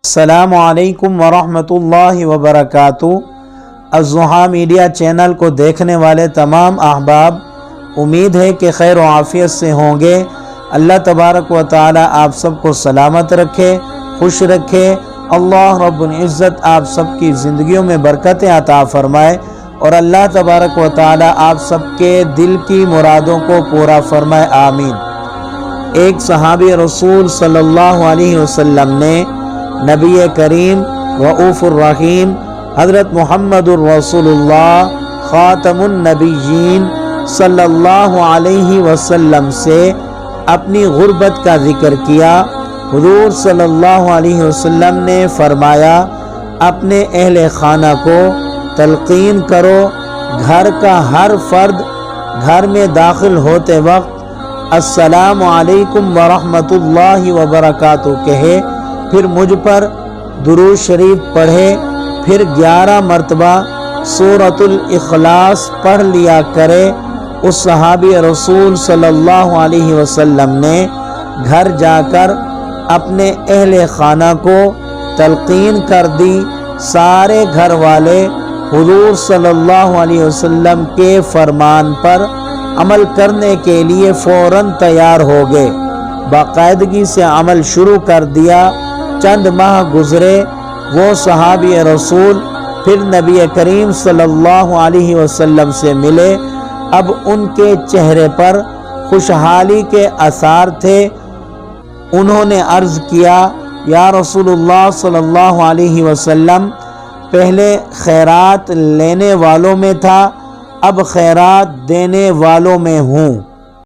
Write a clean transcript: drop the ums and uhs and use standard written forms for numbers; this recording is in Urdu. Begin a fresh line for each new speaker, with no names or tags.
السلام علیکم ورحمۃ اللہ وبرکاتہ۔ الضحیٰ میڈیا چینل کو دیکھنے والے تمام احباب امید ہے کہ خیر و عافیت سے ہوں گے۔ اللہ تبارک و تعالی آپ سب کو سلامت رکھے، خوش رکھے۔ اللہ رب العزت آپ سب کی زندگیوں میں برکتیں عطا فرمائے اور اللہ تبارک و تعالی آپ سب کے دل کی مرادوں کو پورا فرمائے، آمین۔ ایک صحابی رسول صلی اللہ علیہ وسلم نے نبی کریم رؤوف الرحیم حضرت محمد الرسول اللہ خاتم النبیین صلی اللہ علیہ وسلم سے اپنی غربت کا ذکر کیا۔ حضور صلی اللہ علیہ وسلم نے فرمایا، اپنے اہل خانہ کو تلقین کرو، گھر کا ہر فرد گھر میں داخل ہوتے وقت السلام علیکم ورحمۃ اللہ وبرکاتہ کہے، پھر مجھ پر درود شریف پڑھے، پھر 11 مرتبہ سورۃ الاخلاص پڑھ لیا کرے۔ اس صحابی رسول صلی اللہ علیہ وسلم نے گھر جا کر اپنے اہل خانہ کو تلقین کر دی۔ سارے گھر والے حضور صلی اللہ علیہ وسلم کے فرمان پر عمل کرنے کے لیے فوراً تیار ہو گئے، باقاعدگی سے عمل شروع کر دیا۔ چند ماہ گزرے، وہ صحابی رسول پھر نبی کریم صلی اللہ علیہ وسلم سے ملے۔ اب ان کے چہرے پر خوشحالی کے آثار تھے۔ انہوں نے عرض کیا، یا رسول اللہ صلی اللہ علیہ وسلم، پہلے خیرات لینے والوں میں تھا، اب خیرات دینے والوں میں ہوں۔